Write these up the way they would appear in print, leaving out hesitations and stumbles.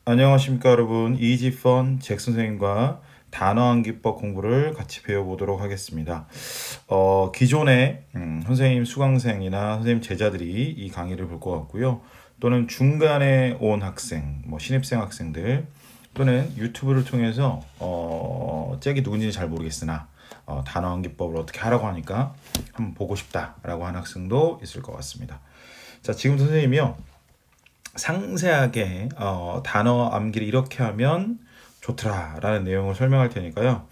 안녕하십니까 여러분. 이지펀 잭 선생님과 단어 암기법 공부를 같이 배워보도록 하겠습니다. 기존에 선생님 수강생이나 선생님 제자들이 이 강의를 볼 것 같고요. 또는 중간에 온 학생, 뭐 신입생 학생들 또는 유튜브를 통해서 잭이 누군지 잘 모르겠으나 단어 암기법을 어떻게 하라고 하니까 한번 보고 싶다라고 하는 학생도 있을 것 같습니다. 자, 지금 선생님이요. 상세하게 단어 암기를 이렇게 하면 좋더라 라는 내용을 설명할 테니까요.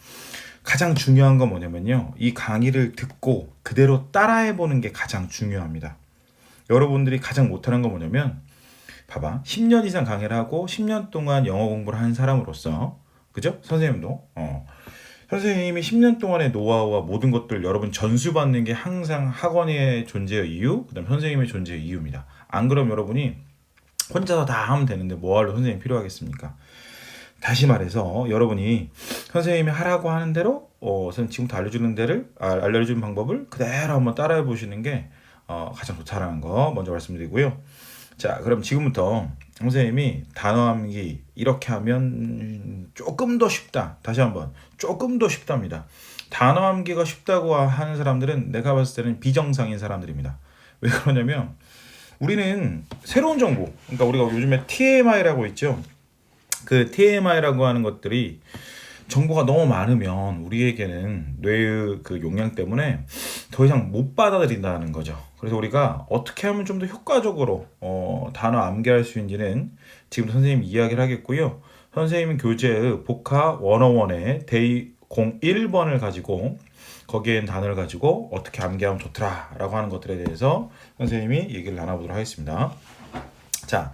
가장 중요한 건 뭐냐면요. 이 강의를 듣고 그대로 따라해 보는 게 가장 중요합니다. 여러분들이 가장 못하는 건 뭐냐면 봐봐. 10년 이상 강의를 하고 10년 동안 영어 공부를 한 사람으로서 그죠? 선생님도 선생님이 10년 동안의 노하우와 모든 것들 여러분 전수받는 게 항상 학원의 존재의 이유, 그다음 선생님의 존재의 이유입니다. 안 그러면 여러분이 혼자서 다 하면 되는데 뭐하러 선생님이 필요하겠습니까? 다시 말해서 여러분이 선생님이 하라고 하는 대로 선생님 지금부터 알려주는 방법을 그대로 한번 따라해 보시는 게 가장 좋다라는 거 먼저 말씀드리고요. 자, 그럼 지금부터 선생님이 단어 암기 이렇게 하면 조금 더 쉽다. 다시 한번 조금 더 쉽답니다. 단어 암기가 쉽다고 하는 사람들은 내가 봤을 때는 비정상인 사람들입니다. 왜 그러냐면 우리는 새로운 정보, 그러니까 우리가 요즘에 TMI라고 있죠. 그 TMI라고 하는 것들이 정보가 너무 많으면 우리에게는 뇌의 그 용량 때문에 더 이상 못 받아들인다는 거죠. 그래서 우리가 어떻게 하면 좀 더 효과적으로 단어 암기할 수 있는지는 지금 선생님이 이야기를 하겠고요. 선생님은 교재의 복화 101의 데이 01번을 가지고 거기에 단어를 가지고 어떻게 암기하면 좋더라 라고 하는 것들에 대해서 선생님이 얘기를 나눠보도록 하겠습니다. 자,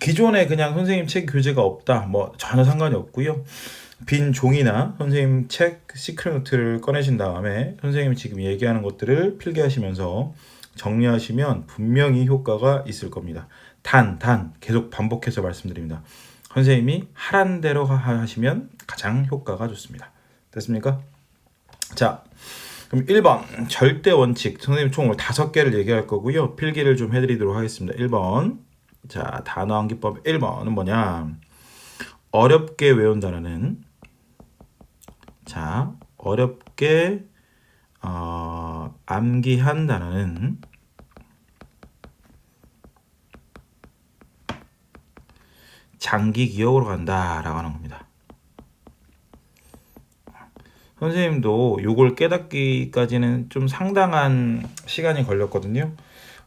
기존에 그냥 선생님 책 교재가 없다 뭐 전혀 상관이 없고요. 빈 종이나 선생님 책 시크릿 노트를 꺼내신 다음에 선생님이 지금 얘기하는 것들을 필기하시면서 정리하시면 분명히 효과가 있을 겁니다. 단 계속 반복해서 말씀드립니다. 선생님이 하란 대로 하시면 가장 효과가 좋습니다. 됐습니까? 자, 그럼 1번 절대 원칙. 선생님 총 5개를 얘기할 거고요. 필기를 좀 해드리도록 하겠습니다. 1번. 자, 단어 암기법 1번은 뭐냐? 어렵게 외운 단어는 자, 어렵게 암기한 단어는 장기 기억으로 간다라고 하는 겁니다. 선생님도 요걸 깨닫기까지는 좀 상당한 시간이 걸렸거든요.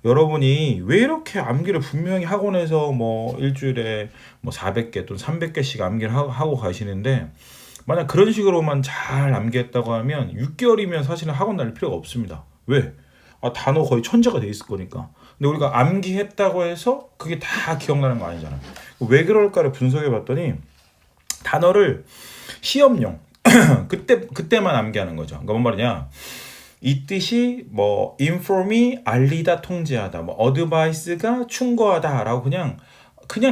여러분이 왜 이렇게 암기를 분명히 학원에서 뭐 일주일에 뭐 400개 또는 300개씩 암기를 하고 가시는데 만약 그런 식으로만 잘 암기했다고 하면 6개월이면 사실은 학원 다닐 필요가 없습니다. 왜? 단어 거의 천재가 돼 있을 거니까. 근데 우리가 암기했다고 해서 그게 다 기억나는 거 아니잖아요. 왜 그럴까를 분석해 봤더니 단어를 시험용 그때만 암기하는 거죠. 그러니까 뭔 말이냐? 이 뜻이 뭐 inform이 알리다 통지하다, 뭐 advice가 충고하다라고 그냥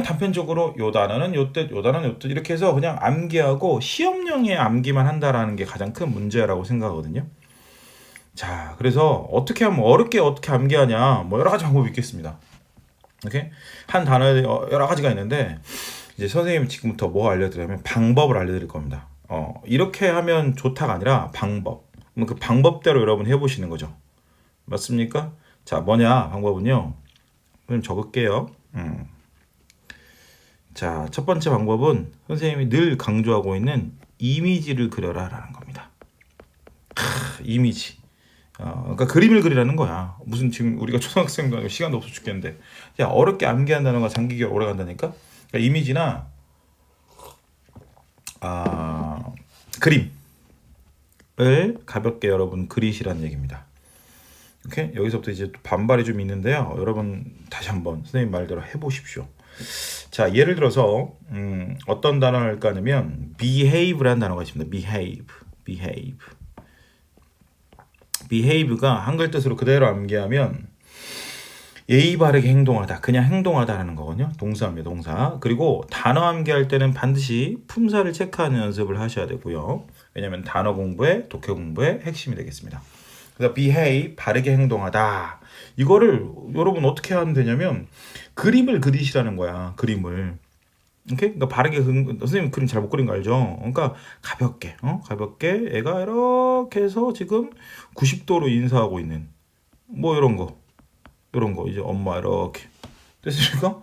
단편적으로 요 단어는 요 뜻, 요 단어는 요 뜻 이렇게 해서 그냥 암기하고 시험용의 암기만 한다라는 게 가장 큰 문제라고 생각하거든요. 자, 그래서 어떻게 하면 어렵게 어떻게 암기하냐, 뭐 여러 가지 방법이 있겠습니다. 이렇게 한 단어에 여러 가지가 있는데 이제 선생님이 지금부터 뭐 알려드리냐면 방법을 알려드릴 겁니다. 이렇게 하면 좋다가 아니라 방법. 그 방법대로 여러분 해보시는 거죠. 맞습니까? 자, 뭐냐 방법은요. 좀 적을게요. 자, 첫 번째 방법은 선생님이 늘 강조하고 있는 이미지를 그려라라는 겁니다. 이미지. 그러니까 그림을 그리라는 거야. 무슨 지금 우리가 초등학생도 아니고 시간도 없어 죽겠는데. 야, 어렵게 암기한 단어가 장기 기억 오래 간다니까? 그러니까 이미지나 그림을 가볍게 여러분 그리시라는 얘기입니다. 오케이? 여기서부터 이제 반발이 좀 있는데요. 여러분 다시 한번 선생님 말대로 해보십시오. 자, 예를 들어서 어떤 단어를 할까 하면 behave라는 단어가 있습니다. behave가 한글 뜻으로 그대로 암기하면 예의 바르게 행동하다, 그냥 행동하다라는 거거든요. 동사입니다, 동사. 그리고 단어 암기할 때는 반드시 품사를 체크하는 연습을 하셔야 되고요. 왜냐하면 단어 공부에 독해 공부의 핵심이 되겠습니다. 그래서 behave, 바르게 행동하다. 이거를 여러분 어떻게 하면 되냐면 그림을 그리시라는 거야. 그림을. 오케이? 그러니까 바르게 선생님 그림 잘 못 그린 거 알죠? 그러니까 가볍게, 가볍게 애가 이렇게 해서 지금 90도로 인사하고 있는 뭐 이런 거 이제 엄마 이렇게 됐습니까?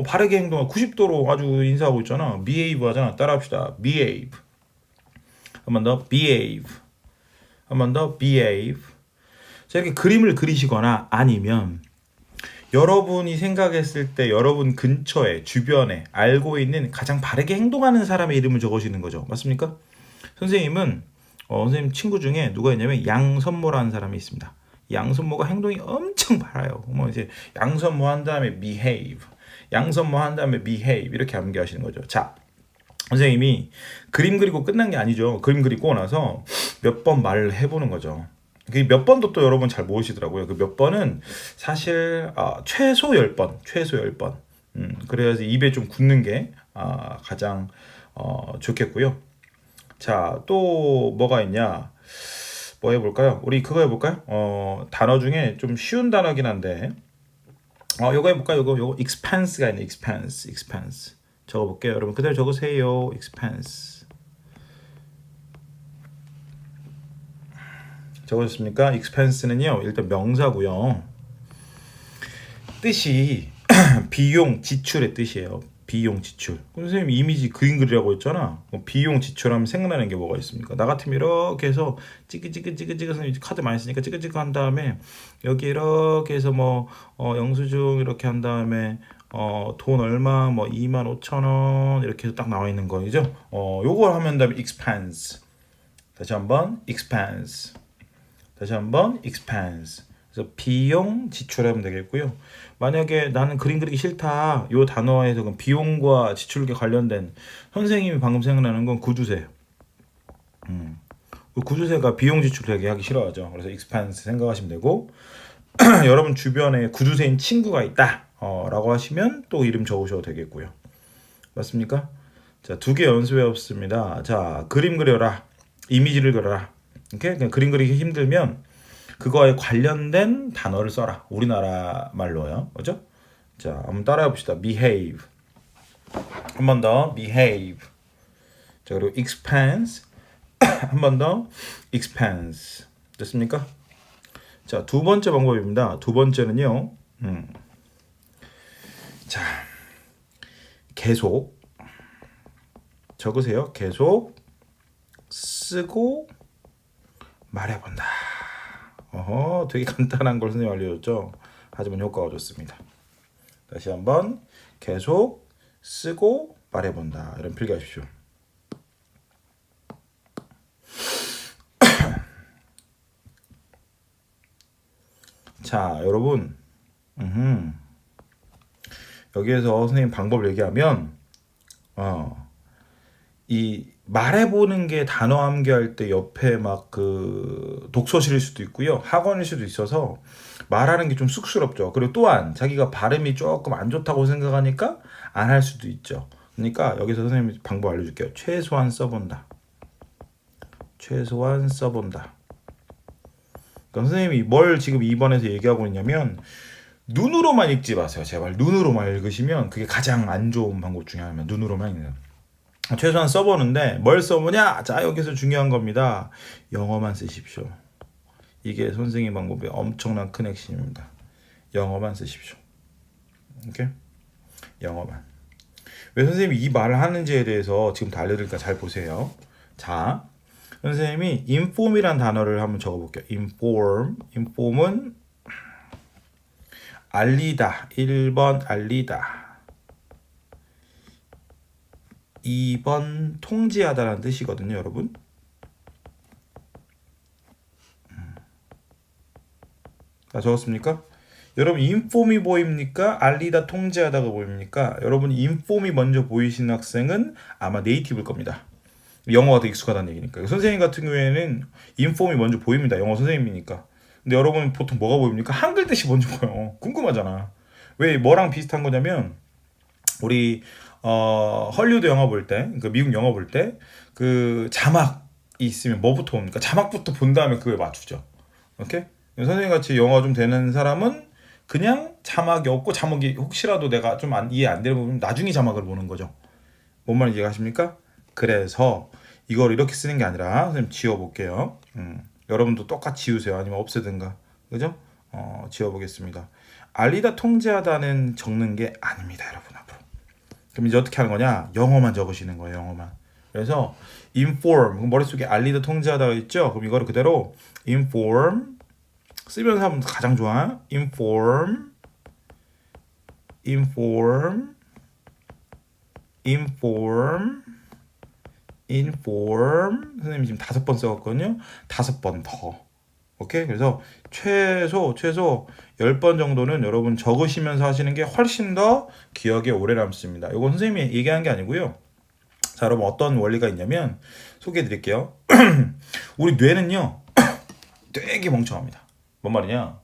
바르게 행동하 90도로 아주 인사하고 있잖아. behave 하잖아. 따라합시다. behave. 한 번 더 behave. 한 번 더 behave. 자, 이렇게 그림을 그리시거나 아니면 여러분이 생각했을 때 여러분 근처에 주변에 알고 있는 가장 바르게 행동하는 사람의 이름을 적으시는 거죠. 맞습니까? 선생님은 선생님 친구 중에 누가 있냐면 양선모라는 사람이 있습니다. 양선모가 행동이 엄청 바라요. 뭐 이제 양선모 한 다음에 behave, 양선모 한 다음에 behave 이렇게 암기하시는 거죠. 자, 선생님이 그림 그리고 끝난 게 아니죠. 그림 그리고 나서 몇 번 말을 해보는 거죠. 그 몇 번도 또 여러분 잘 모르시더라고요. 그 몇 번은 사실 최소 10번, 최소 10번. 그래야지 입에 좀 굳는 게 가장 좋겠고요. 자, 또 뭐가 있냐? 뭐 해볼까요? 우리 그거 해볼까요? 단어 중에 좀 쉬운 단어긴 한데, 요거 해볼까요? 요거 expense가 있네. expense. 적어볼게요. 여러분 그대로 적으세요. expense. 적으셨습니까? expense는요, 일단 명사고요. 뜻이 비용, 지출의 뜻이에요. 비용, 지출. 선생님 이미지 그림 그리라고 했잖아. 비용, 지출하면 생각나는 게 뭐가 있습니까? 나 같으면 이렇게 해서 찌그찌그 선생님 카드 많이 쓰니까 찌그찌그 한 다음에 여기 이렇게 해서 뭐 영수증 이렇게 한 다음에 돈 얼마 뭐 25,000원 이렇게 해서 딱 나와 있는 거죠. 요걸 하면 다음에 expense. 다시 한번 expense. 다시 한번 expense. 그래서 비용 지출하면 되겠고요. 만약에 나는 그림 그리기 싫다. 요 단어에서 그럼 비용과 지출과 관련된 선생님이 방금 생각나는 건 구두쇠. 구두쇠가 비용 지출 되게 하기 싫어하죠. 그래서 expense 생각하시면 되고 여러분 주변에 구두쇠인 친구가 있다. 라고 하시면 또 이름 적으셔도 되겠고요. 맞습니까? 자, 2개 연습해 봤습니다. 자, 그림 그려라. 이미지를 그려라. 이렇게 그냥 그림 그리기 힘들면 그거에 관련된 단어를 써라. 우리나라 말로요. 그죠? 자, 한번 따라해 봅시다. behave. 한 번 더. behave. 자, 그리고 expense. 한 번 더. expense. 됐습니까? 자, 두 번째 방법입니다. 두 번째는요. 자, 계속 적으세요. 계속 쓰고 말해본다. 되게 간단한 걸 선생님 알려줬죠. 하지만 효과가 좋습니다. 다시 한번 계속 쓰고 말해본다. 이런 필기하십시오. 자, 여러분, 여기에서 선생님 방법을 얘기하면 이 말해보는 게 단어 암기할 때 옆에 막 그 독서실일 수도 있고요. 학원일 수도 있어서 말하는 게 좀 쑥스럽죠. 그리고 또한 자기가 발음이 조금 안 좋다고 생각하니까 안 할 수도 있죠. 그러니까 여기서 선생님이 방법 알려줄게요. 최소한 써본다. 최소한 써본다. 그러니까 선생님이 뭘 지금 2번에서 얘기하고 있냐면 눈으로만 읽지 마세요. 제발 눈으로만 읽으시면 그게 가장 안 좋은 방법 중에 하나면 눈으로만 읽는. 최소한 써보는데 뭘 써보냐? 자, 여기서 중요한 겁니다. 영어만 쓰십시오. 이게 선생님 방법의 엄청난 큰 핵심입니다. 영어만 쓰십시오. 오케이? 영어만. 왜 선생님이 이 말을 하는지에 대해서 지금 다 알려드리니까 잘 보세요. 자, 선생님이 inform이란 단어를 한번 적어볼게요. inform은 알리다. 1번 알리다. 2번 통지하다라는 뜻이거든요, 여러분. 다 적었습니까? 여러분 인폼이 보입니까? 알리다 통지하다가 보입니까? 여러분 인폼이 먼저 보이시는 학생은 아마 네이티브일 겁니다. 영어가 더 익숙하다는 얘기니까. 선생님 같은 경우에는 인폼이 먼저 보입니다. 영어 선생님이니까. 근데 여러분 보통 뭐가 보입니까? 한글 뜻이 먼저 보여요. 궁금하잖아. 왜 뭐랑 비슷한 거냐면 우리 헐리우드 영화 볼 때, 그러니까 미국 영화 볼 때 그 자막이 있으면 뭐부터 옵니까? 자막부터 본 다음에 그거에 맞추죠. 오케이? 선생님 같이 영어 좀 되는 사람은 그냥 자막이 없고 자막이 혹시라도 내가 좀 이해 안 되는 부분 나중에 자막을 보는 거죠. 뭔 말인지 이해가십니까? 그래서 이걸 이렇게 쓰는 게 아니라 선생님 지워볼게요. 여러분도 똑같이 지우세요. 아니면 없애든가. 그죠? 지워보겠습니다. 알리다 통제하다는 적는 게 아닙니다, 여러분. 앞으로. 그럼 이제 어떻게 하는 거냐? 영어만 적으시는 거예요, 영어만. 그래서 inform, 머릿속에 알리다 통제하다가 있죠? 그럼 이거를 그대로 inform 쓰면서 하면 가장 좋아. inform inform inform inform 선생님이 지금 5번 써왔거든요. 5번 더. 오케이? 그래서 최소 10번 정도는 여러분 적으시면서 하시는 게 훨씬 더 기억에 오래 남습니다. 이건 선생님이 얘기한 게 아니고요. 자, 여러분 어떤 원리가 있냐면 소개해 드릴게요. 우리 뇌는요. 되게 멍청합니다. 뭔 말이냐?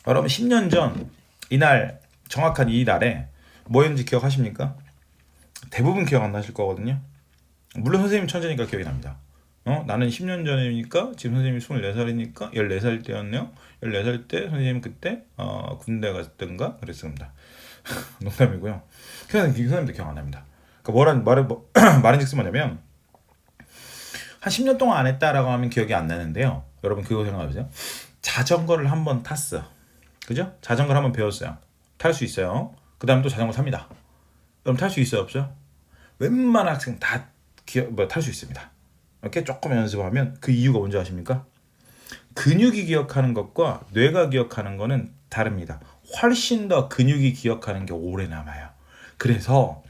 여러분 10년 전 이날 정확한 이 날에 뭐였는지 기억하십니까? 대부분 기억 안 나실 거거든요. 물론 선생님 천재니까 기억이 납니다. 나는 10년 전이니까 지금 선생님이 24살이니까 14살 때였네요. 14살 때 선생님 그때 군대 갔던가 그랬습니다. 농담이고요. 그냥 선생님도 기억 안 납니다. 그러니까 말인즉슨 뭐냐면 한 10년 동안 안 했다라고 하면 기억이 안 나는데요. 여러분 그거 생각해보세요. 자전거를 한번 탔어. 그죠? 자전거를 한번 배웠어요. 탈 수 있어요. 그 다음 또 자전거 탑니다. 그럼 탈 수 있어요? 없어요? 웬만한 학생 다 탈 수 있습니다. 이렇게 조금 연습하면 그 이유가 뭔지 아십니까? 근육이 기억하는 것과 뇌가 기억하는 거는 다릅니다. 훨씬 더 근육이 기억하는 게 오래 남아요. 그래서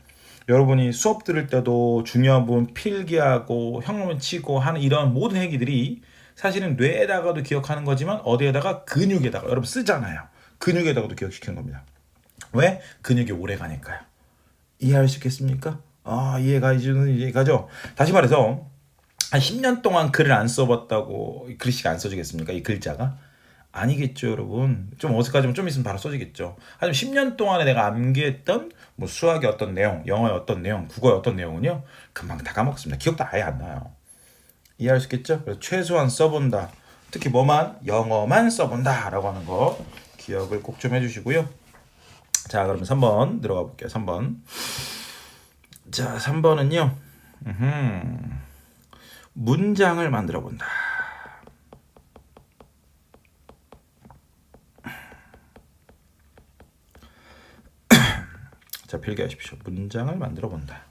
여러분이 수업 들을 때도 중요한 부분 필기하고 형문 치고 하는 이런 모든 행위들이 사실은 뇌에다가도 기억하는 거지만 어디에다가 근육에다가 여러분 쓰잖아요. 근육에다가도 기억시키는 겁니다. 왜? 근육이 오래 가니까요. 이해할 수 있겠습니까? 이해가죠? 다시 말해서 한 10년 동안 글을 안 써봤다고 글씨가 안 써지겠습니까? 이 글자가? 아니겠죠, 여러분. 좀 어색하지만 좀 있으면 바로 써지겠죠. 하지만 10년 동안에 내가 암기했던 뭐 수학의 어떤 내용, 영어의 어떤 내용, 국어의 어떤 내용은요, 금방 다 까먹습니다. 기억도 아예 안 나요. 이해할 수 있겠죠? 그래서 최소한 써본다. 특히 뭐만? 영어만 써본다라고 하는 거 기억을 꼭 좀 해주시고요. 자, 그러면 3번 들어가 볼게요. 3번. 자, 3번은요. 문장을 만들어 본다. 자, 필기하십시오. 문장을 만들어 본다.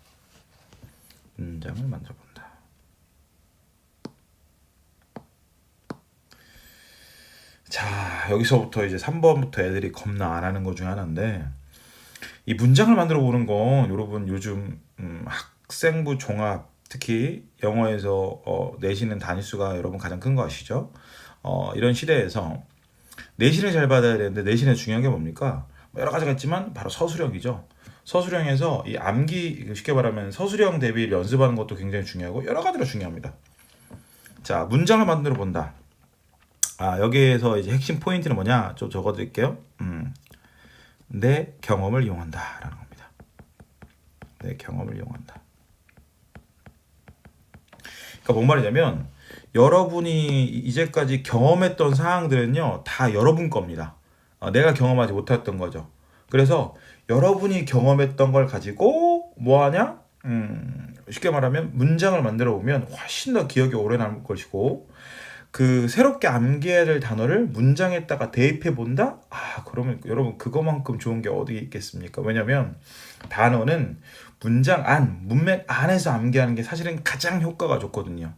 문장을 만들어 본다. 자, 여기서부터 이제 3번부터 애들이 겁나 안 하는 것 중에 하나인데 이 문장을 만들어 보는 건 여러분 요즘 학생부 종합 특히 영어에서 내신은 단위수가 여러분 가장 큰 거 아시죠? 이런 시대에서 내신을 잘 받아야 되는데 내신에 중요한 게 뭡니까? 여러 가지가 있지만 바로 서술형이죠. 서술형에서 이 암기 쉽게 말하면 서술형 대비를 연습하는 것도 굉장히 중요하고 여러 가지로 중요합니다. 자, 문장을 만들어 본다. 여기에서 이제 핵심 포인트는 뭐냐? 좀 적어드릴게요. 내 경험을 이용한다라는 겁니다. 내 경험을 이용한다. 그러니까 뭔 말이냐면 여러분이 이제까지 경험했던 사항들은요 다 여러분 겁니다. 내가 경험하지 못했던 거죠. 그래서 여러분이 경험했던 걸 가지고 뭐하냐? 쉽게 말하면 문장을 만들어 보면 훨씬 더 기억이 오래 남을 것이고 그 새롭게 암기해야 될 단어를 문장에다가 대입해 본다? 그러면 여러분 그거만큼 좋은 게 어디 있겠습니까? 왜냐면 단어는 문장 안, 문맥 안에서 암기하는 게 사실은 가장 효과가 좋거든요.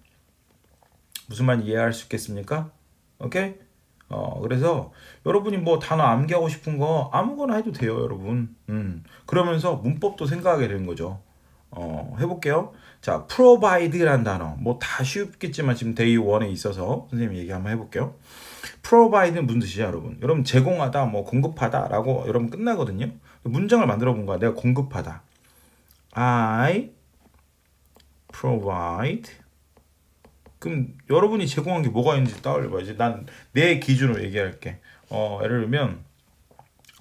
무슨 말 이해할 수 있겠습니까? 오케이? 그래서 여러분이 뭐 단어 암기하고 싶은 거 아무거나 해도 돼요, 여러분. 그러면서 문법도 생각하게 되는 거죠. 해볼게요. 자, provide라는 단어. 뭐 다 쉽겠지만 지금 day 1에 있어서 선생님 얘기 한번 해볼게요. provide는 무슨 뜻이죠, 여러분? 여러분 제공하다, 뭐 공급하다라고 여러분 끝나거든요. 문장을 만들어 본 거야. 내가 공급하다. I provide. 그럼 여러분이 제공한 게 뭐가 있는지 떠올려봐야지. 난 내 기준으로 얘기할게. 예를 들면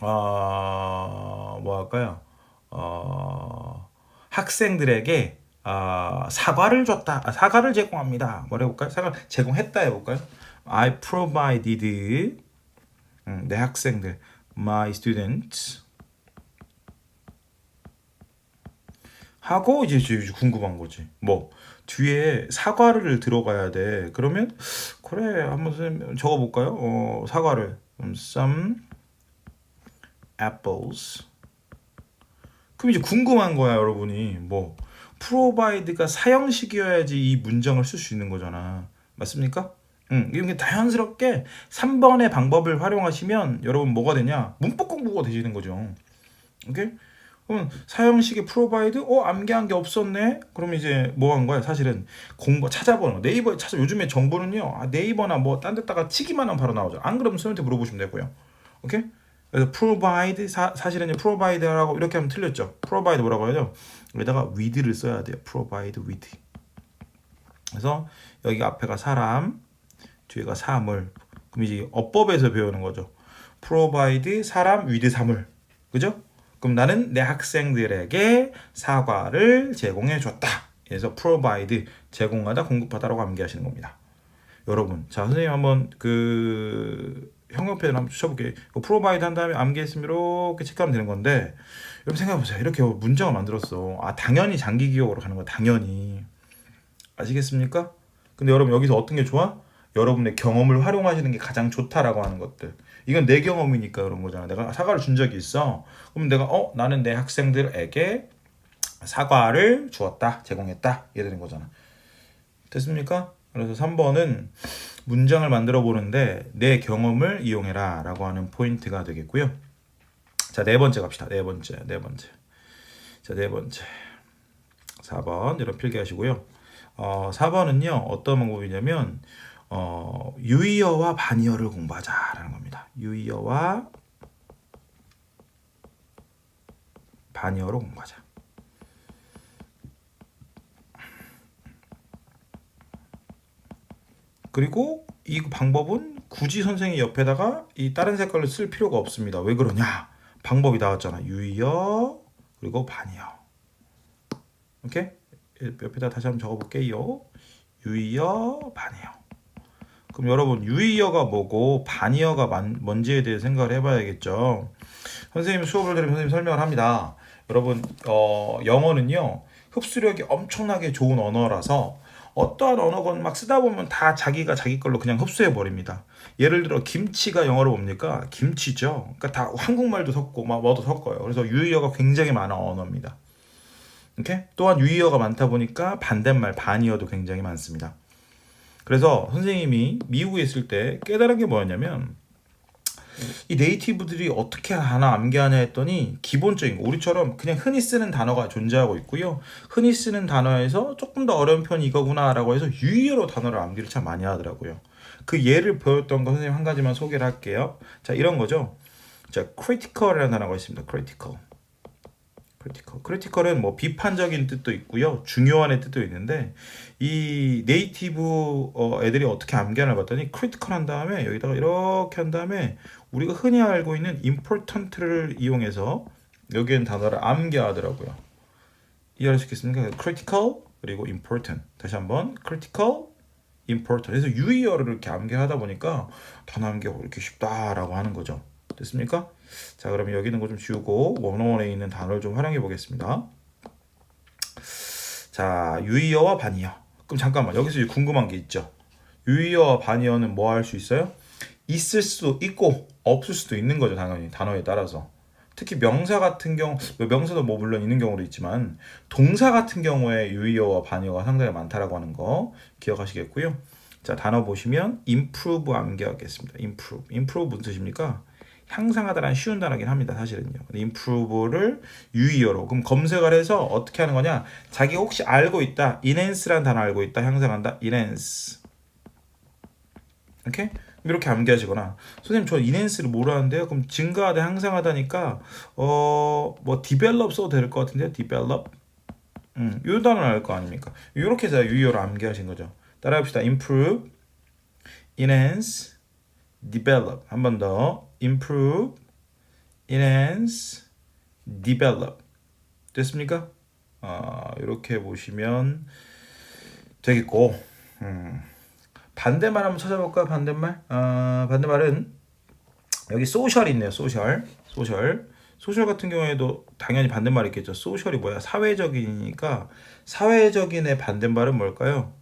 뭐 할까요? 학생들에게 사과를 줬다. 사과를 제공합니다. 뭐 해볼까요? 사과를 제공했다 해볼까요? I provided 내 학생들, my students 하고 이제 궁금한 거지. 뭐 뒤에 사과를 들어가야 돼. 그러면 그래 한번 선생님 적어볼까요? 사과를 some apples. 그럼 이제 궁금한 거야 여러분이 뭐 provide가 사형식이어야지 이 문장을 쓸 수 있는 거잖아. 맞습니까? 이렇게 자연스럽게 3번의 방법을 활용하시면 여러분 뭐가 되냐? 문법 공부가 되시는 거죠. 오케이? 그럼 사형식의 프로바이드 암기한 게 없었네. 그럼 이제 뭐 한 거야? 사실은 공부 찾아보는 거. 네이버에 찾아. 요즘에 정보는요. 네이버나 뭐 딴 데다가 치기만 하면 바로 나오죠. 안 그러면 선생님한테 물어보시면 되고요. 오케이? 그래서 provide 사실은 provide라고 이렇게 하면 틀렸죠. provide 뭐라고 하죠? 여기다가 with를 써야 돼요. provide with. 그래서 여기 앞에가 사람, 뒤에가 사물. 그럼 이제 어법에서 배우는 거죠. provide 사람 with 사물. 그죠? 그럼 나는 내 학생들에게 사과를 제공해 줬다. 그래서 provide 제공하다 공급하다라고 암기하시는 겁니다. 여러분, 자 선생님 한번 그 형용편을 한번 쳐볼게요. provide 한 다음에 암기했으면 이렇게 체크하면 되는 건데 여러분 생각해보세요. 이렇게 문장을 만들었어. 당연히 장기 기억으로 가는 거야. 당연히. 아시겠습니까? 근데 여러분 여기서 어떤 게 좋아? 여러분의 경험을 활용하시는 게 가장 좋다라고 하는 것들. 이건 내 경험이니까 그런 거잖아. 내가 사과를 준 적이 있어. 그럼 내가 나는 내 학생들에게 사과를 주었다, 제공했다 이래 되는 거잖아. 됐습니까? 그래서 3번은 문장을 만들어 보는데 내 경험을 이용해라 라고 하는 포인트가 되겠고요. 자, 네 번째 갑시다. 네 번째. 자, 네 번째. 4번 이런 필기하시고요. 4번은요 어떤 방법이냐면 유의어와 반의어를 공부하자라는 겁니다. 유의어와 반의어로 공부하자. 그리고 이 방법은 굳이 선생님 옆에다가 이 다른 색깔을 쓸 필요가 없습니다. 왜 그러냐? 방법이 나왔잖아. 유의어 그리고 반의어. 오케이? 옆에다 다시 한번 적어볼게요. 유의어, 반의어. 그럼 여러분 유의어가 뭐고 반의어가 뭔지에 대해 생각을 해봐야겠죠. 선생님 수업을 들으면 선생님 설명을 합니다. 여러분 영어는요 흡수력이 엄청나게 좋은 언어라서 어떠한 언어건 막 쓰다 보면 다 자기가 자기 걸로 그냥 흡수해 버립니다. 예를 들어 김치가 영어로 뭡니까? 김치죠. 그러니까 다 한국말도 섞고 막 뭐도 섞어요. 그래서 유의어가 굉장히 많은 언어입니다. 오케이? 또한 유의어가 많다 보니까 반대말 반의어도 굉장히 많습니다. 그래서 선생님이 미국에 있을 때 깨달은 게 뭐였냐면 이 네이티브들이 어떻게 하나 암기하냐 했더니 기본적인 거 우리처럼 그냥 흔히 쓰는 단어가 존재하고 있고요. 흔히 쓰는 단어에서 조금 더 어려운 편이 이거구나 라고 해서 유의어로 단어를 암기를 참 많이 하더라고요. 그 예를 보였던 거 선생님 한 가지만 소개를 할게요. 자 이런 거죠. 자 critical이라는 단어가 있습니다. 크리티컬은 뭐 비판적인 뜻도 있고요. 중요한의 뜻도 있는데 이 네이티브 애들이 어떻게 암기하나 봤더니 크리티컬 한 다음에 여기다가 이렇게 한 다음에 우리가 흔히 알고 있는 important를 이용해서 여기엔 단어를 암기하더라고요. 이해할 수 있겠습니까? critical 그리고 important. 다시 한번 critical, important. 그래서 유의어를 이렇게 암기하다 보니까 단어 암기가 이렇게 쉽다라고 하는 거죠. 됐습니까? 자 그러면 여기 있는 거 좀 지우고 원어원에 있는 단어를 좀 활용해 보겠습니다. 자 유의어와 반의어. 그럼 잠깐만 여기서 궁금한 게 있죠. 유의어와 반의어는 뭐 할 수 있어요? 있을 수도 있고 없을 수도 있는 거죠. 당연히 단어에 따라서. 특히 명사 같은 경우 명사도 뭐 물론 있는 경우도 있지만 동사 같은 경우에 유의어와 반의어가 상당히 많다라고 하는 거 기억하시겠고요. 자 단어 보시면 improve 암기하겠습니다. improve 무슨 뜻입니까? 향상하다라는 쉬운 단어긴 합니다. 사실은요. improve를 유의어로 그럼 검색을 해서 어떻게 하는 거냐? 자기가 혹시 알고 있다. enhance라는 단어 알고 있다. 향상한다. enhance. 오케이? 이렇게 암기하시거나 선생님 저 enhance를 모르는데요. 그럼 증가하다 향상하다니까 뭐 develop 써도 될 것 같은데요. develop. 이 단어를 알 거 아닙니까? 이렇게 해서 유의어로 암기하신 거죠. 따라합시다. improve, enhance, develop. 한 번 더. improve, enhance, develop. 됐습니까? 이렇게 보시면 되겠고 반대말 한번 찾아볼까요? 반대말? 반대말은 여기 소셜이 있네요. 소셜. 소셜 같은 경우에도 당연히 반대말이 있겠죠. 소셜이 뭐야? 사회적이니까 사회적인의 반대말은 뭘까요?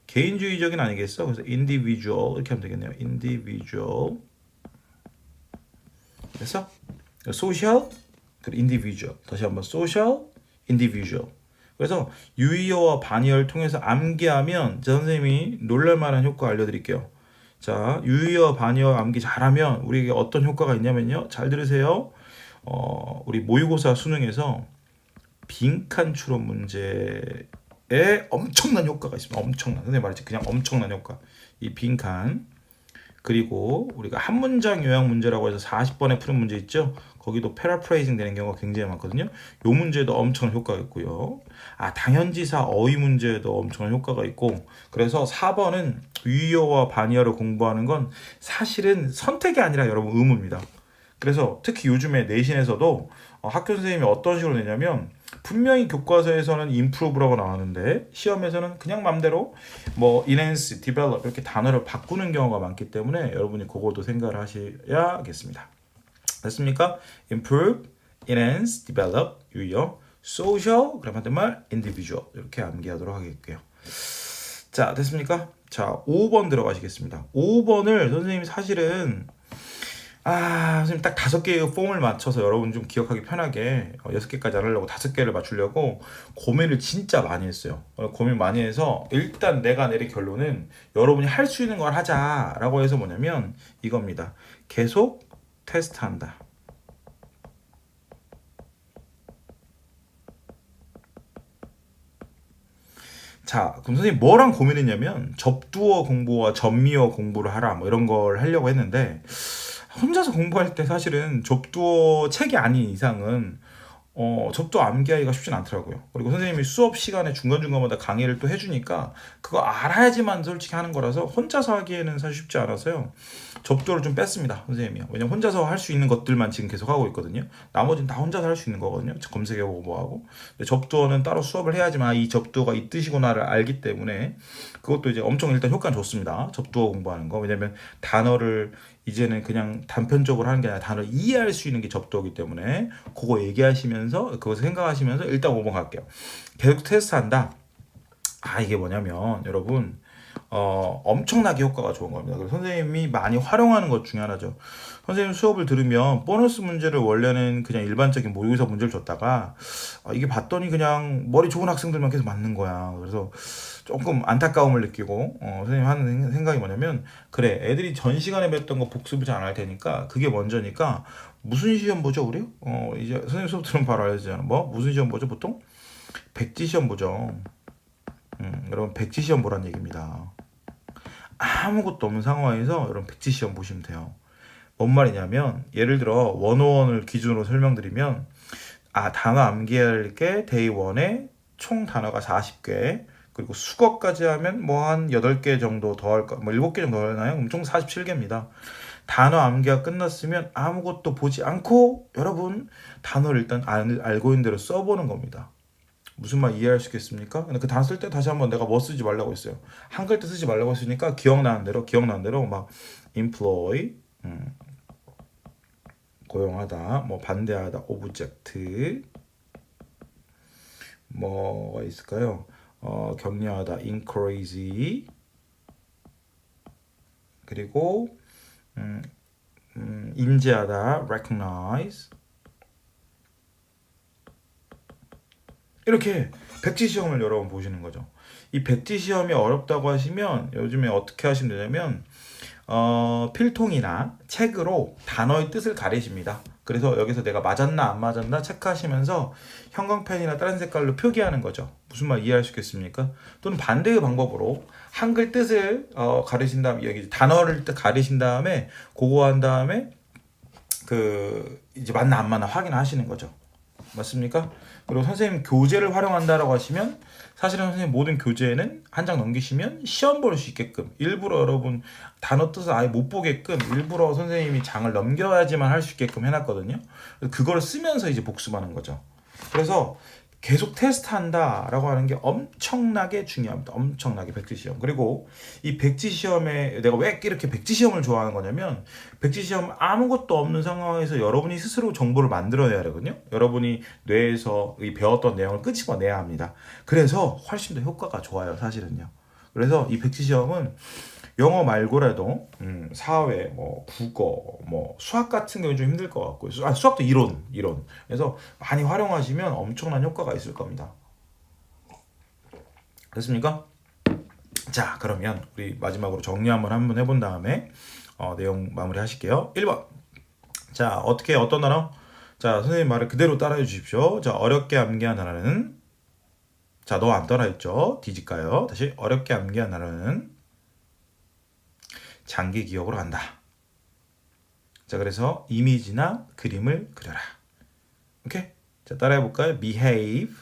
개인주의적인 아니겠어? 그래서 individual 이렇게 하면 되겠네요. individual. 그래서 social 그리고 individual. 다시 한번 social, individual. 그래서 유의어와 반의어를 통해서 암기하면 제 선생님이 놀랄만한 효과 알려드릴게요. 자, 유의어 반의어 암기 잘하면 우리에게 어떤 효과가 있냐면요. 잘 들으세요. 우리 모의고사 수능에서 빈칸 추론 문제에 엄청난 효과가 있습니다. 엄청난. 선생님 말했지 그냥 엄청난 효과. 이 빈칸. 그리고 우리가 한 문장 요약 문제라고 해서 40번에 푸는 문제 있죠. 거기도 패러프레이징 되는 경우가 굉장히 많거든요. 요 문제도 엄청난 효과가 있고요. 당연지사 어휘 문제에도 엄청난 효과가 있고, 그래서 4번은 유의어와 반의어를 공부하는 건 사실은 선택이 아니라 여러분 의무입니다. 그래서 특히 요즘에 내신에서도 학교 선생님이 어떤 식으로 내냐면 분명히 교과서에서는 improve라고 나왔는데 시험에서는 그냥 맘대로 뭐 enhance, develop 이렇게 단어를 바꾸는 경우가 많기 때문에 여러분이 그것도 생각을 하셔야겠습니다. 됐습니까? improve, enhance, develop 유의어, social 그럼 반대말 individual 이렇게 암기하도록 하겠고요. 자, 됐습니까? 자, 5번 들어가시겠습니다. 5번을 선생님이 사실은 선생님 딱 5개의 폼을 맞춰서 여러분 좀 기억하기 편하게 6개까지 안 하려고 5개를 맞추려고 고민을 진짜 많이 했어요. 고민 많이 해서 일단 내가 내린 결론은 여러분이 할 수 있는 걸 하자라고 해서 뭐냐면 이겁니다. 계속 테스트한다. 자, 그럼 선생님 뭐랑 고민했냐면 접두어 공부와 전미어 공부를 하라 뭐 이런 걸 하려고 했는데 혼자서 공부할 때 사실은 접두어 책이 아닌 이상은 접두어 암기하기가 쉽진 않더라고요. 그리고 선생님이 수업 시간에 중간중간마다 강의를 또 해주니까 그거 알아야지만 솔직히 하는 거라서 혼자서 하기에는 사실 쉽지 않아서요. 접두어를 좀 뺐습니다, 선생님이요. 왜냐면 혼자서 할 수 있는 것들만 지금 계속 하고 있거든요. 나머지는 다 혼자서 할 수 있는 거거든요. 검색해보고 뭐하고. 근데 접두어는 따로 수업을 해야지만 이 접두어가 이 뜻이구나를 알기 때문에 그것도 이제 엄청 일단 효과는 좋습니다. 접두어 공부하는 거. 왜냐면 단어를 이제는 그냥 단편적으로 하는 게 아니라 단어를 이해할 수 있는 게 접두어이기 때문에 그거 얘기하시면서 그거 생각하시면서 일단 5번 갈게요. 계속 테스트한다. 이게 뭐냐면 여러분 엄청나게 효과가 좋은 겁니다. 그래서 선생님이 많이 활용하는 것 중에 하나죠. 선생님 수업을 들으면 보너스 문제를 원래는 그냥 일반적인 모의고사 문제를 줬다가 이게 봤더니 그냥 머리 좋은 학생들만 계속 맞는 거야. 그래서 조금 안타까움을 느끼고 선생님 하는 생각이 뭐냐면 그래 애들이 전 시간에 뵀던 거 복습을 잘 안 할 테니까 그게 먼저니까 무슨 시험 보죠 우리? 이제 선생님 수업 들으면 바로 알려지잖아. 뭐 무슨 시험 보죠 보통? 백지 시험 보죠. 여러분 백지 시험 보란 얘기입니다. 아무것도 없는 상황에서 여러분 백지 시험 보시면 돼요. 뭔 말이냐면 예를 들어 101을 기준으로 설명드리면 단어 암기할 게 데이 1에 총 단어가 40개 그리고 수거까지 하면 뭐 한 8개 정도 더 할까 뭐 7개 정도 하나요? 그럼 총 47개입니다. 단어 암기가 끝났으면 아무것도 보지 않고 여러분 단어를 일단 알고 있는 대로 써보는 겁니다. 무슨 말 이해할 수 있겠습니까? 근데 그 단어 쓸 때 다시 한번 내가 뭐 쓰지 말라고 했어요. 한글 때 쓰지 말라고 했으니까 기억나는 대로 막 employ 고용하다, 뭐 반대하다, object 뭐가 있을까요? 격려하다, encourage 그리고 인지하다, recognize 이렇게 백지 시험을 여러분 보시는 거죠. 이 백지 시험이 어렵다고 하시면 요즘에 어떻게 하시면 되냐면 필통이나 책으로 단어의 뜻을 가리십니다. 그래서 여기서 내가 맞았나 안 맞았나 체크하시면서 형광펜이나 다른 색깔로 표기하는 거죠. 무슨 말 이해할 수 있겠습니까? 또는 반대의 방법으로 한글 뜻을 가리신 다음에 여기 단어를 가리신 다음에 그거 한 다음에 이제 맞나 안 맞나 확인하시는 거죠. 맞습니까? 그리고 선생님 교재를 활용한다라고 하시면 사실은 선생님 모든 교재에는 한 장 넘기시면 시험 볼 수 있게끔 일부러 여러분 단어 뜻을 아예 못 보게끔 일부러 선생님이 장을 넘겨야지만 할 수 있게끔 해놨거든요. 그거를 쓰면서 이제 복습하는 거죠. 그래서 계속 테스트한다라고 하는 게 엄청나게 중요합니다. 엄청나게 백지 시험. 그리고 이 백지 시험에 내가 왜 이렇게 백지 시험을 좋아하는 거냐면 백지 시험 아무것도 없는 상황에서 여러분이 스스로 정보를 만들어내야 되거든요. 여러분이 뇌에서 이 배웠던 내용을 끄집어내야 합니다. 그래서 훨씬 더 효과가 좋아요, 사실은요. 그래서 이 백지 시험은 영어 말고라도 사회, 뭐 국어, 뭐 수학 같은 경우는 좀 힘들 것 같고요. 수학도 이론. 그래서 많이 활용하시면 엄청난 효과가 있을 겁니다. 됐습니까? 자, 그러면 우리 마지막으로 정리 한번 해본 다음에 내용 마무리 하실게요. 1번. 자, 어떤 단어? 자, 선생님 말을 그대로 따라해 주십시오. 자, 어렵게 암기한 단어는 자, 너 안 따라했죠? 뒤질까요? 다시 어렵게 암기한 단어는 장기 기억으로 간다. 자, 그래서 이미지나 그림을 그려라. 오케이? 자, 따라해 볼까요? behave.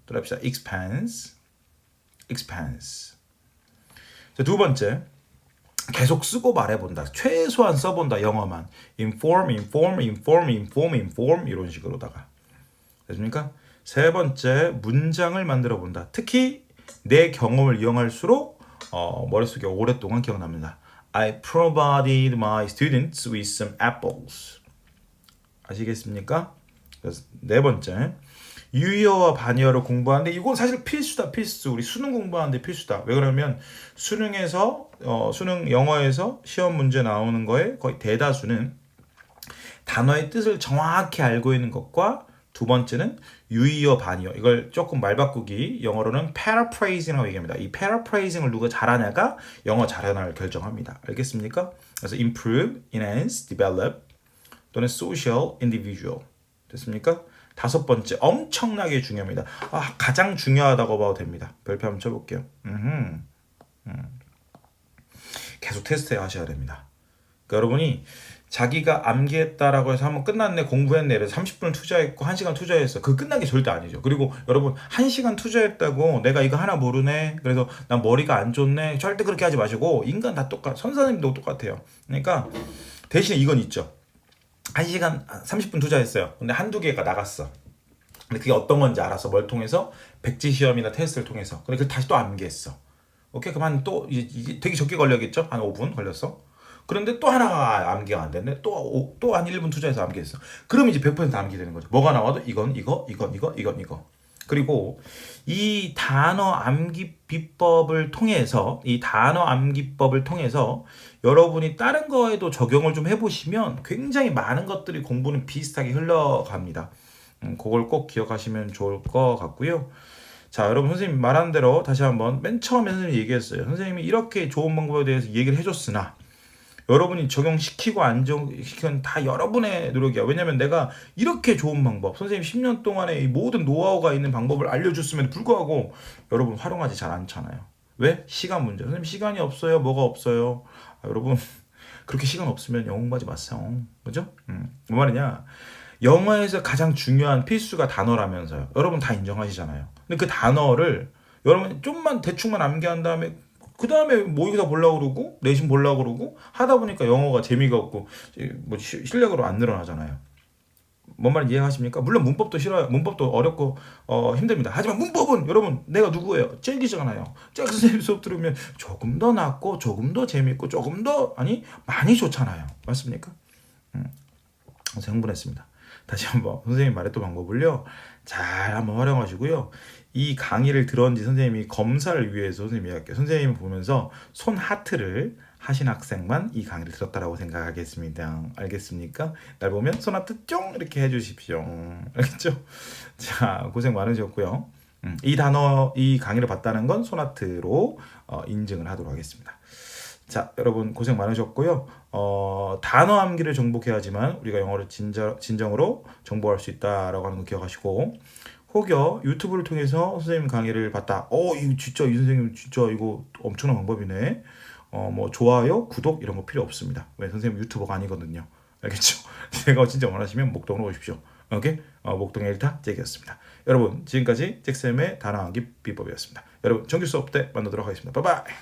또 합시다. expanse. 자, 두 번째. 계속 쓰고 말해본다. 최소한 써본다. 영어만. inform 이런 식으로다가. 됐습니까? 세 번째, 문장을 만들어 본다. 특히 내 경험을 이용할수록 머릿속에 오랫동안 기억납니다. I provided my students with some apples. 아시겠습니까? 그래서 네 번째, 유희어와 반의어를 공부하는데 이건 사실 필수다. 필수. 우리 수능 공부하는데 필수다. 왜 그러면 수능에서 수능 영어에서 시험 문제 나오는 거에 거의 대다수는 단어의 뜻을 정확히 알고 있는 것과 두 번째는 유의어 반의어. 이걸 조금 말 바꾸기 영어로는 paraphrasing이라고 얘기합니다. 이 paraphrasing을 누가 잘하냐가 영어 잘하나를 결정합니다. 알겠습니까? 그래서 improve, enhance, develop 또는 social, individual. 됐습니까? 다섯 번째, 엄청나게 중요합니다. 가장 중요하다고 봐도 됩니다. 별표 한번 쳐볼게요. 계속 테스트 하셔야 됩니다. 그러니까 여러분이 자기가 암기했다라고 해서 한번 끝났네, 공부했네, 그래서 30분을 투자했고 1시간 투자했어. 그거 끝난 게 절대 아니죠. 그리고 여러분 1시간 투자했다고 내가 이거 하나 모르네, 그래서 난 머리가 안 좋네, 절대 그렇게 하지 마시고. 인간 다 선생님도 똑같아요. 그러니까 대신에 이건 있죠. 1시간 30분 투자했어요. 근데 한두 개가 나갔어. 근데 그게 어떤 건지 알아서 뭘 통해서? 백지 시험이나 테스트를 통해서. 근데 그걸 다시 또 암기했어. 오케이? 그럼 한 또 이게 되게 적게 걸렸겠죠? 한 5분 걸렸어. 그런데 또 하나가 암기가 안 됐네. 또 한 1분 투자해서 암기했어. 그럼 이제 100% 암기되는 거죠. 뭐가 나와도 이건 이거. 그리고 이 단어 암기 비법을 통해서 여러분이 다른 거에도 적용을 좀 해보시면 굉장히 많은 것들이 공부는 비슷하게 흘러갑니다. 그걸 꼭 기억하시면 좋을 것 같고요. 자, 여러분, 선생님 말한 대로 다시 한번 맨 처음에 선생님이 얘기했어요. 선생님이 이렇게 좋은 방법에 대해서 얘기를 해줬으나 여러분이 적용시키고 안 적용시키는 다 여러분의 노력이야. 왜냐면 내가 이렇게 좋은 방법, 선생님 10년 동안에 이 모든 노하우가 있는 방법을 알려줬음에도 불구하고 여러분 활용하지 잘 않잖아요. 왜? 시간 문제. 선생님 시간이 없어요. 뭐가 없어요? 여러분 그렇게 시간 없으면 영어 공부하지 마세요. 그죠? 뭐 말이냐? 영어에서 가장 중요한 필수가 단어라면서요. 여러분 다 인정하시잖아요. 근데 그 단어를 여러분 좀만 대충만 암기한 다음에 그 다음에 모의고사 보려고 그러고 내신 보려고 그러고 하다 보니까 영어가 재미가 없고 뭐 실력으로 안 늘어나잖아요. 뭔 말인지 이해하십니까? 물론 문법도 싫어요. 문법도 어렵고 힘듭니다. 하지만 문법은 여러분 내가 누구예요? 잭이잖아요. 잭 선생님 수업 들으면 조금 더 낫고 조금 더 재밌고 조금 더 많이 좋잖아요. 맞습니까? 그래서 흥분했습니다. 다시 한번 선생님이 말했던 방법을요 잘 한번 활용하시고요. 이 강의를 들었는지 선생님이 검사를 위해서 선생님이 할게요. 선생님을 보면서 손 하트를 하신 학생만 이 강의를 들었다라고 생각하겠습니다. 알겠습니까? 날 보면 손 하트 쫑 이렇게 해주십시오. 알겠죠? 자, 고생 많으셨고요. 이 강의를 봤다는 건 손 하트로 인증을 하도록 하겠습니다. 자, 여러분 고생 많으셨고요. 단어 암기를 정복해야지만 우리가 영어를 진정으로 정복할 수 있다라고 하는 거 기억하시고, 혹여 유튜브를 통해서 선생님 강의를 봤다. 이거 진짜 이 선생님 진짜 이거 엄청난 방법이네. 뭐 좋아요, 구독 이런 거 필요 없습니다. 왜? 선생님 유튜버가 아니거든요. 알겠죠? 제가 진짜 원하시면 목동으로 오십시오. 오케이? 목동의 1타 잭이었습니다. 여러분 지금까지 잭쌤의 단어 암기 비법이었습니다. 여러분 정규 수업 때 만나도록 하겠습니다. 바이바이.